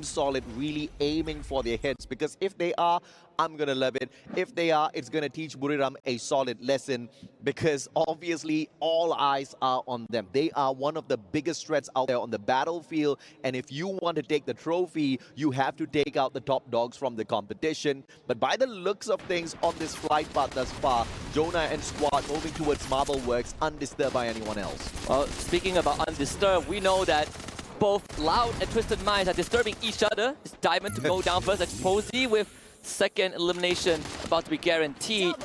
Solid really aiming for their heads, because if they are, I'm gonna love it. If they are, it's gonna teach Buriram a solid lesson, because obviously all eyes are on them. They are one of the biggest threats out there on the battlefield, and if you want to take the trophy, you have to take out the top dogs from the competition. But by the looks of things on this flight path thus far, Jonah and squad moving towards Marble Works undisturbed by anyone else. Well, speaking about undisturbed, we know that both Loud and Twisted Minds are disturbing each other. It's Diamond to go down first, Exposy with second elimination about to be guaranteed.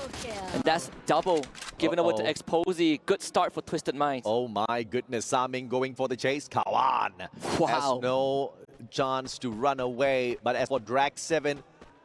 And that's double given over to Exposy. Good start for Twisted Minds. Oh my goodness, Saming going for the chase. Kawan has no chance to run away. But as for Drag7,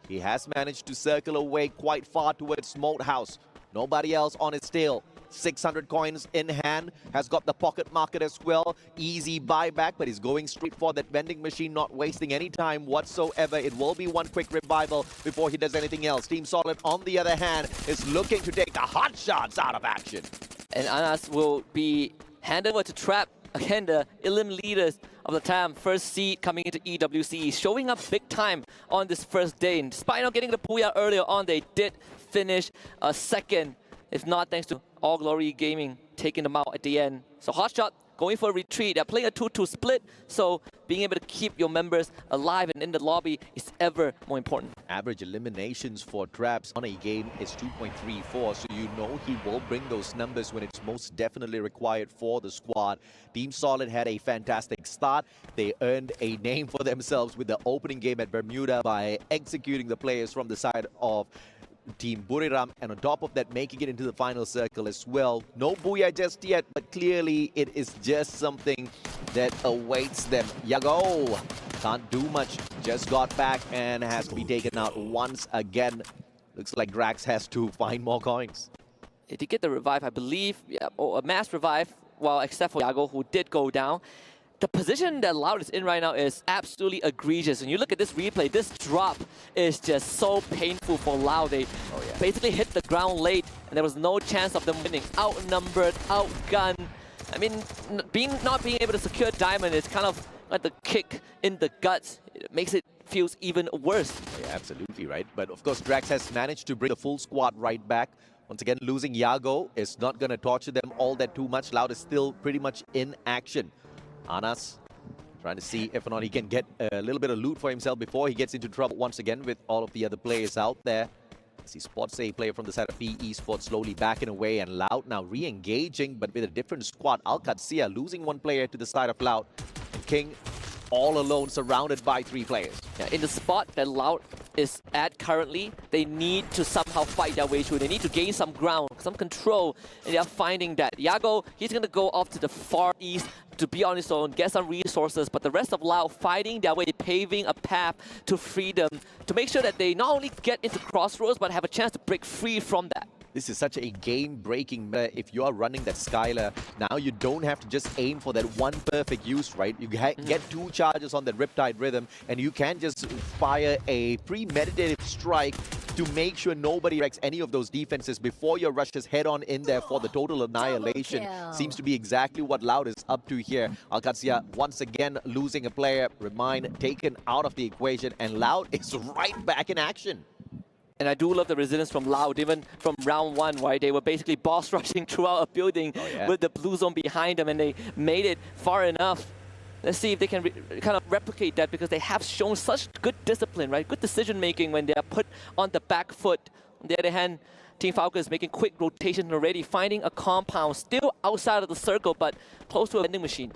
he has managed to circle away quite far towards Smote House. Nobody else on his tail. 600 coins in hand, has got the pocket market as well. Easy buyback, but he's going straight for that vending machine, not wasting any time whatsoever. It will be one quick revival before he does anything else. Team Solid, on the other hand, is looking to take the hot shots out of action. And Anas will be handed over to Trap. Again, the Elim leaders of the TAM, first seed coming into EWC, showing up big time on this first day. And despite not getting the Puya earlier on, they did finish second. If not, thanks to All Glory Gaming taking them out at the end. So Hotshot going for a retreat. They're playing a 2-2 split, so being able to keep your members alive and in the lobby is ever more important. Average eliminations for Traps on a game is 2.34, so you know he will bring those numbers when it's most definitely required for the squad. Team Solid had a fantastic start. They earned a name for themselves with the opening game at Bermuda by executing the players from the side of Team Buriram, and on top of that, making it into the final circle as well. No Booyah just yet, but clearly it is just something that awaits them. Yago can't do much, just got back and has to be taken out once again. Looks like Drax has to find more coins. They did get the revive, I believe, or a mass revive, well, except for Yago, who did go down. The position that Loud is in right now is absolutely egregious. And you look at this replay, this drop is just so painful for Loud. They basically hit the ground late, and there was no chance of them winning. Outnumbered, outgunned. I mean, not being able to secure Diamond is kind of like the kick in the guts. It makes it feels even worse. Yeah, absolutely right. But of course, Drax has managed to bring the full squad right back. Once again, losing Yago is not going to torture them all that too much. Loud is still pretty much in action. Anas trying to see if or not he can get a little bit of loot for himself before he gets into trouble once again with all of the other players out there. As he spots a player from the side of PE Esports slowly backing away, and Loud now re-engaging, but with a different squad. Alcatsia losing one player to the side of Loud. And King all alone, surrounded by 3 players. Yeah, in the spot that Loud is at currently, they need to somehow fight their way through. They need to gain some ground, some control, and they are finding that. Yago, he's going to go off to the far east to be on his own, get some resources, but the rest of Loud fighting their way, paving a path to freedom, to make sure that they not only get into Crossroads, but have a chance to break free from that. This is such a game-breaking meta. If you are running that Skylar, now you don't have to just aim for that one perfect use, right? You get 2 charges on that Riptide Rhythm, and you can just fire a premeditated strike to make sure nobody wrecks any of those defenses before your rushes head on in there for the total annihilation. Seems to be exactly what Loud is up to here. Alcatsia once again losing a player. Remind taken out of the equation, and Loud is right back in action. And I do love the resilience from Loud, even from round 1, right? They were basically boss rushing throughout a building with the blue zone behind them, and they made it far enough. Let's see if they can kind of replicate that, because they have shown such good discipline, right? Good decision making when they are put on the back foot. On the other hand, Team Falcon is making quick rotation already, finding a compound still outside of the circle, but close to a vending machine.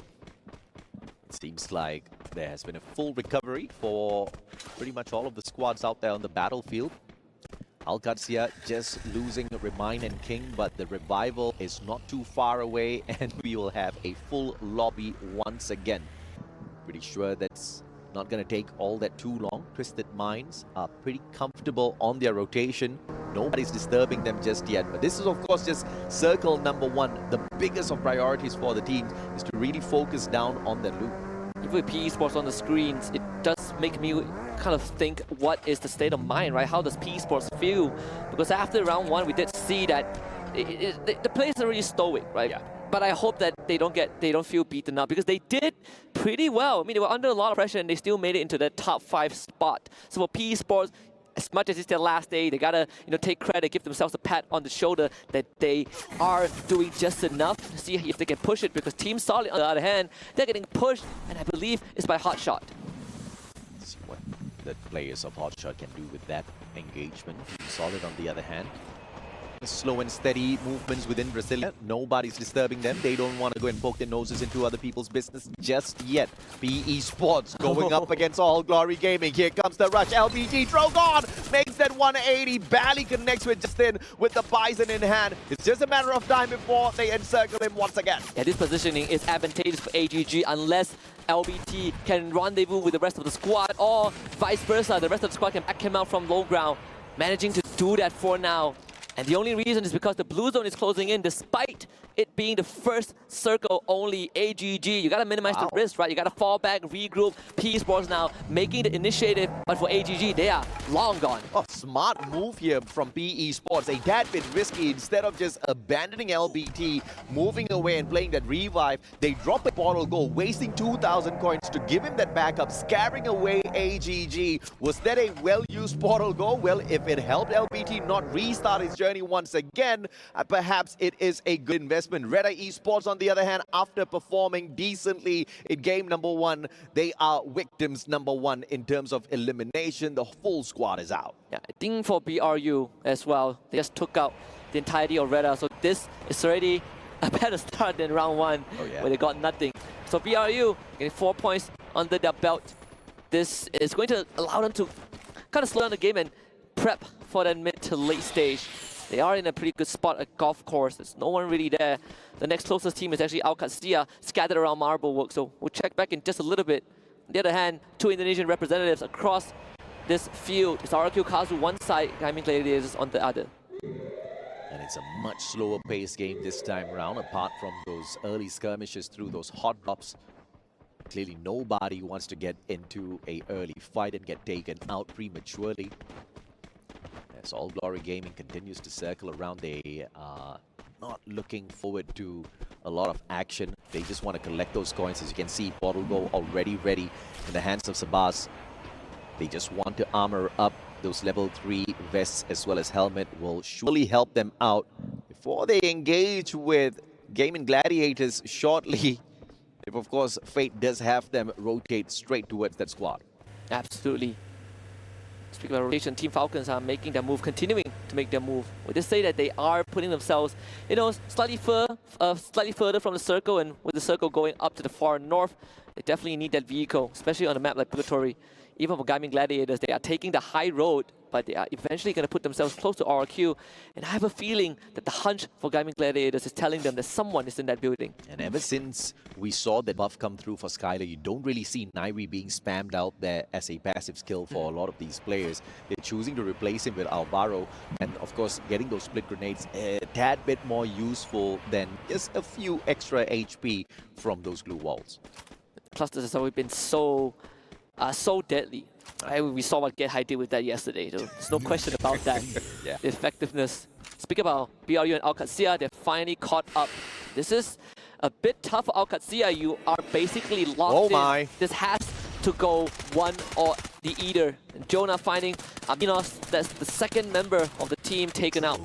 It seems like there has been a full recovery for pretty much all of the squads out there on the battlefield. Alcatsia just losing Remind and King, but the revival is not too far away, and we will have a full lobby once again. Pretty sure that's not going to take all that too long. Twisted Minds are pretty comfortable on their rotation. Nobody's disturbing them just yet, but this is of course just circle number 1. The biggest of priorities for the team is to really focus down on their loot. Even with PE Sports on the screens, it does make me kind of think, what is the state of mind, right? How does PE Sports feel? Because after round 1, we did see that the players are really stoic, right? But I hope that they don't feel beaten up because they did pretty well. I mean, they were under a lot of pressure and they still made it into the top 5 spot. So for PE Sports, as much as it's their last day, they gotta take credit, give themselves a pat on the shoulder that they are doing just enough to see if they can push it. Because Team Solid, on the other hand, they're getting pushed, and I believe it's by Hotshot. Let's see what the players of Hotshot can do with that engagement. Team Solid, on the other hand, slow and steady movements within Brasilia. Nobody's disturbing them. They don't want to go and poke their noses into other people's business just yet. PE Sports going up against All Glory Gaming. Here comes the rush. LBG Drogon makes that 180. Barely connects with Justin with the Bison in hand. It's just a matter of time before they encircle him once again. Yeah, this positioning is advantageous for AGG unless LBT can rendezvous with the rest of the squad, or vice versa. The rest of the squad can back him out from low ground. Managing to do that for now. And the only reason is because the blue zone is closing in, despite it being the first circle only. AGG, you gotta minimize the risk, right? You gotta fall back, regroup. PE Sports now making the initiative, but for AGG, they are long gone. Oh, smart move here from PE Sports. A tad bit risky. Instead of just abandoning LBT, moving away and playing that revive, they drop a portal goal, wasting 2,000 coins to give him that backup, scaring away AGG. Was that a well-used portal goal? Well, if it helped LBT not restart his journey once again, perhaps it is a good investment. Red Eye Esports, on the other hand, after performing decently in game number 1, they are victims number 1 in terms of elimination. The full squad is out. Yeah, I think for BRU as well, they just took out the entirety of Red Eye. So this is already a better start than round 1, where they got nothing. So BRU getting 4 points under their belt. This is going to allow them to kind of slow down the game and prep for that mid to late stage. They are in a pretty good spot at golf course. There's no one really there. The next closest team is actually Alcacia, scattered around Marblework. So we'll check back in just a little bit. On the other hand, 2 Indonesian representatives across this field. It's RQ Kazu one side, Gaming Gladiators on the other. And it's a much slower paced game this time around, apart from those early skirmishes through those hot drops. Clearly nobody wants to get into an early fight and get taken out prematurely. As All Glory Gaming continues to circle around, they are not looking forward to a lot of action. They just want to collect those coins. As you can see, Portal Go already ready in the hands of Sabas. They just want to armor up. Those level 3 vests as well as helmet will surely help them out before they engage with Gaming Gladiators shortly. If, of course, fate does have them rotate straight towards that squad. Absolutely. Speaking of rotation, Team Falcons are making their move, continuing to make their move. We just say that they are putting themselves, slightly further from the circle, and with the circle going up to the far north, they definitely need that vehicle, especially on a map like Purgatory. Even for Gaming Gladiators, they are taking the high road, but they are eventually going to put themselves close to RQ. And I have a feeling that the hunch for Gaming Gladiators is telling them that someone is in that building. And ever since we saw that buff come through for Skylar, you don't really see Nairi being spammed out there as a passive skill for a lot of these players. They're choosing to replace him with Alvaro, and of course getting those split grenades a tad bit more useful than just a few extra HP from those glue walls. Clusters has always been so deadly. We saw what Get High did with that yesterday. There's no question about that. Yeah. The effectiveness. Speaking about BRU and Alcacia, they're finally caught up. This is a bit tough for Alcacia. You are basically locked in. This has to go one or the either. And Jonah finding Aminos, that's the second member of the team taken out.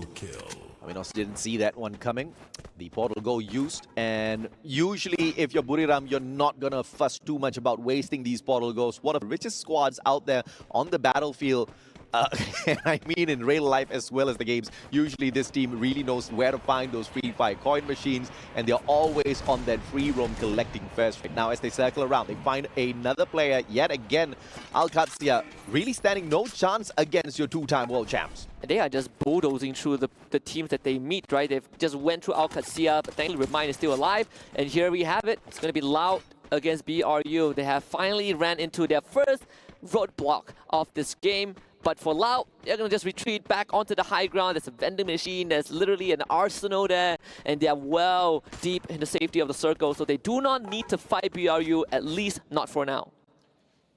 Aminos didn't see that one coming. The portal go used, and usually if you're Buriram, you're not gonna fuss too much about wasting these portal goes. One of the richest squads out there on the battlefield. I mean in real life as well as the games. Usually this team really knows where to find those free fire coin machines, and they're always on that free roam collecting first. Right now as they circle around, they find another player yet again. Alcacia really standing no chance against your 2-time world champs. And they are just bulldozing through the teams that they meet, right? They've just went through Alcacia, but thankfully Remind is still alive. And here we have it. It's going to be Loud against BRU. They have finally ran into their first roadblock of this game. But for Loud, they're going to just retreat back onto the high ground. There's a vending machine. There's literally an arsenal there. And they are well deep in the safety of the circle. So they do not need to fight BRU, at least not for now.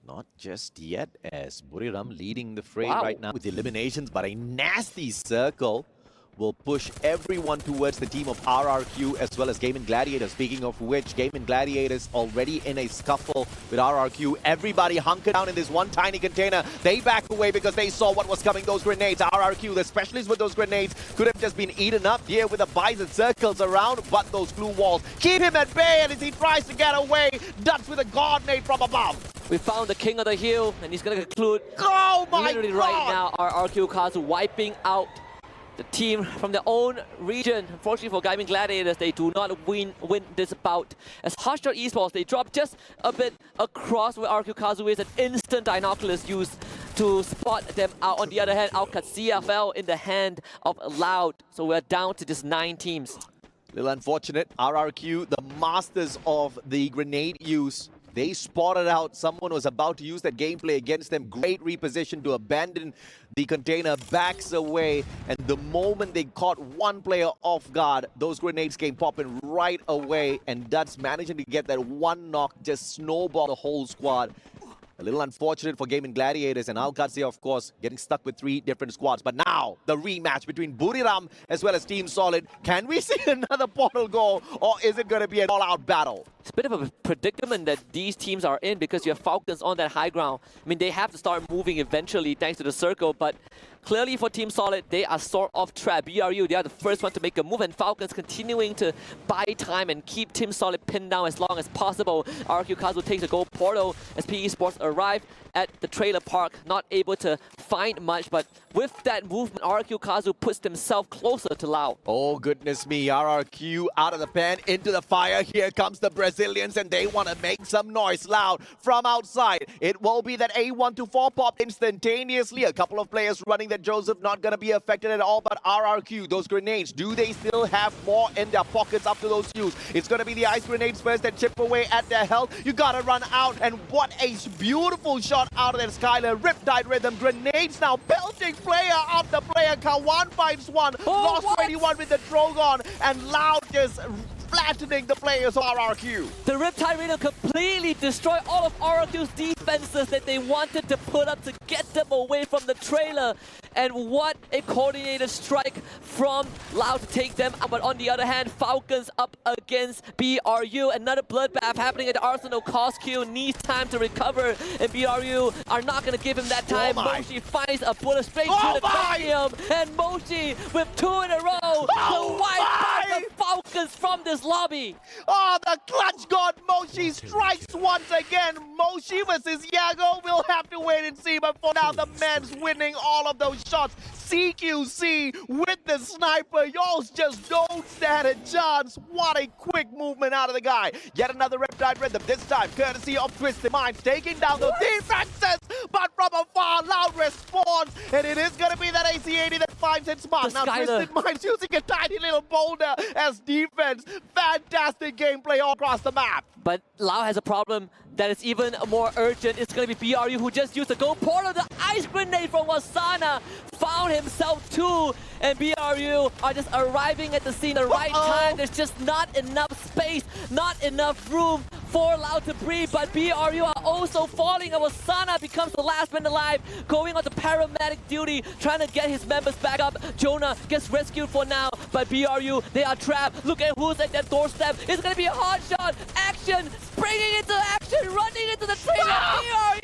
Not just yet, as Buriram leading the fray right now with eliminations, but a nasty circle will push everyone towards the team of RRQ as well as Game & Gladiators. Speaking of which, Game & Gladiators already in a scuffle with RRQ. Everybody hunkered down in this one tiny container. They back away because they saw what was coming. Those grenades. RRQ, the specialists with those grenades, could have just been eaten up here with the bison circles around, but those glue walls keep him at bay, and as he tries to get away, Ducks with a god nade from above. We found the king of the hill, and he's going to conclude Literally right now. RRQ Kazu wiping out the team from their own region. Unfortunately for Gaming Gladiators, they do not win this bout. As Headstart Esports, they drop just a bit across where RRQ Kazu is. An instant binoculars used to spot them out. On the other hand, Alcazia fell in the hand of Loud. So we're down to just 9 teams. Little unfortunate. RRQ, the masters of the grenade use. They spotted out someone was about to use that gameplay against them. Great reposition to abandon the container, backs away, and the moment they caught one player off guard, those grenades came popping right away, and Duds managing to get that one knock, just snowball the whole squad. A little unfortunate for Game & Gladiators, and Alcazia, of course, getting stuck with 3 different squads. But now, the rematch between Buriram as well as Team Solid. Can we see another portal go, or is it going to be an all-out battle? It's a bit of a predicament that these teams are in because you have Falcons on that high ground. I mean, they have to start moving eventually thanks to the circle, but clearly for Team Solid, they are sort of trapped. BRU, they are the first one to make a move, and Falcons continuing to buy time and keep Team Solid pinned down as long as possible. RRQ Kazu takes a gold portal as PE Sports arrive at the trailer park, not able to find much, but with that movement, RRQ Kazu puts themselves closer to Lao. Oh, goodness me. RRQ out of the pen, into the fire. Here comes the Brazilians, and they want to make some noise. Loud from outside. It will be that A124 pop instantaneously. A couple of players running that Joseph not going to be affected at all, but RRQ, those grenades, do they still have more in their pockets after those use? It's going to be the ice grenades first that chip away at their health. You got to run out, and what a beautiful shot out of that Skylar. Riptide Rhythm, grenades now pelting player after player. Kawan finds one, lost 21 with the Drogon, and Loud just flattening the players of RRQ. The Riptide Rhythm completely destroyed all of RRQ's defenses that they wanted to put up to get them away from the trailer. And what a coordinated strike from Loud to take them out. But on the other hand, Falcons up against BRU. Another bloodbath happening at the Arsenal. Cosq needs time to recover, and BRU are not going to give him that time. Moshi finds a bullet straight through the cranium, and Moshi with 2 in a row to wipe out the Falcons from this lobby. Oh, the clutch god Moshi strikes once again. Moshi versus Yago. We'll have to wait and see, but for now, the man's winning all of those shots. CQC with the sniper. Yours just don't stand a chance. What a quick movement out of the guy. Yet another Riptide Rhythm, this time courtesy of Twisted Minds, taking down the defenses, but from afar, Loud response, and it is going to be that AC-80 that finds its mark. Now Twisted Minds using a tiny little boulder as defense. Fantastic gameplay all across the map. But Lao has a problem that is even more urgent. It's going to be BRU who just used the gold portal. The ice grenade from Wasana found himself too. And BRU are just arriving at the scene at the right time. There's just not enough space, not enough room for Lao to breathe. But BRU are also falling. And Wasana becomes the last man alive, going on to paramedic duty, trying to get his members back up. Jonah gets rescued for now, but BRU, they are trapped. Look at who's at their doorstep. It's going to be a hard shot. Action, springing into action, running into the trailer.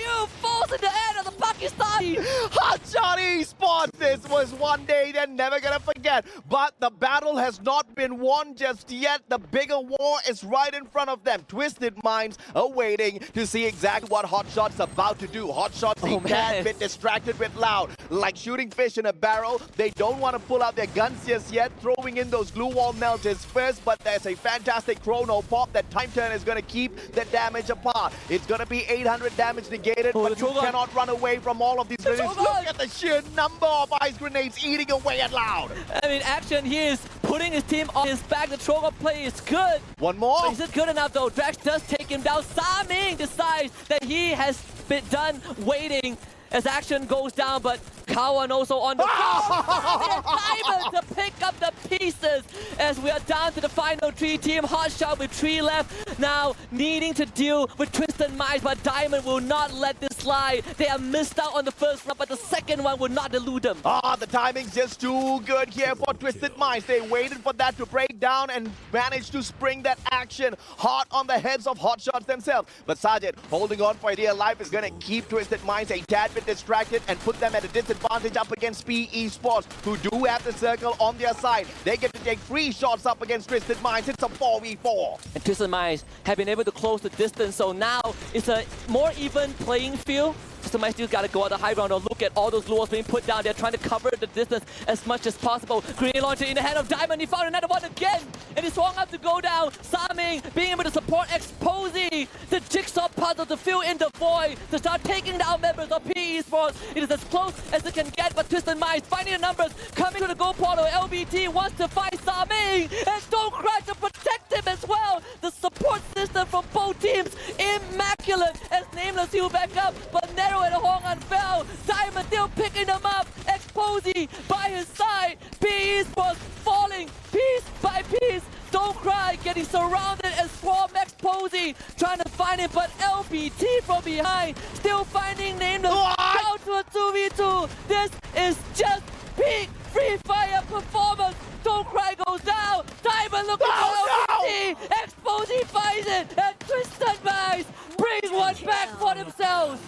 BRU falls in the hand of the Pakistani. Hotshot Esports. This was one day they're never going to forget. But the battle has not been won just yet. The bigger war is right in front of them. Twisted Minds are waiting to see exactly what Hotshot's about to do. Hotshot's a tad bit distracted with Loud. Like shooting fish in a barrel. They don't want to pull out their guns just yet. Throwing in those glue wall melters first. But there's a fantastic chrono pop. That time turn is going to keep the damage apart. It's going to be 800 damage negated. But you cannot run away from all of these grenades. Look at the sheer number of ice grenades eating away at Loud. I mean, Action, he is putting his team on his back. The Trogon play is good. One more. But is it good enough though? Drax does take him down. Saming decides that he has been done waiting as Action goes down, but Cowan also on the floor. Diamond to pick up the pieces as we are down to the final 3 team. Hotshot with 3 left. Now needing to deal with Twisted Minds, but Diamond will not let this slide. They are missed out on the first round, but the second one will not elude them. The timing's just too good here for Twisted Minds. They waited for that to break down and managed to spring that action hard on the heads of Hotshots themselves. But Sajid, holding on for dear life, is going to keep Twisted Minds a tad bit distracted and put them at a disadvantage up against Esports, who do have the circle on their side. They get to take 3 shots up against Twisted Minds. It's a 4v4. And Twisted Minds have been able to close the distance, so now it's a more even playing field. Twisted Minds still got to go out the high ground or look at all those lures being put down. They're trying to cover the distance as much as possible. Grenade launcher in the head of Diamond. He found another one again, and he swung up to go down. Saming being able to support, exposing the jigsaw puzzle to fill in the void, to start taking down members of PE Esports. It is as close as it can get, but Twisted Minds finding the numbers, coming to the goal portal. LBT wants to fight Saming, and Don't Cry to protect him as well. The support system from both teams, immaculate, as Nameless heal back up, but Nero and Hong An fell. Diamond still picking them up. Exposy by his side. PE Esports falling piece by piece. Don't Cry getting surrounded as Swarm Exposy trying to find him, but LBT from behind still finding Nameless. Down to a 2v2. This is just peak Free Fire performance. Don't Cry goes down. Diamond looking for LBT. Exposy finds it, and Twisted Minds brings one back for themselves.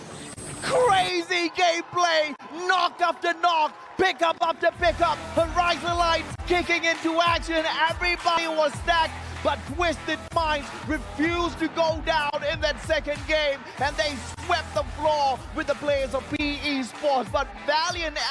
Crazy gameplay, knock after knock, pickup after pickup, Horizon Lights kicking into action. Everybody was stacked, but Twisted Minds refused to go down in that second game, and they swept the floor with the players of PE Esports. But Valiant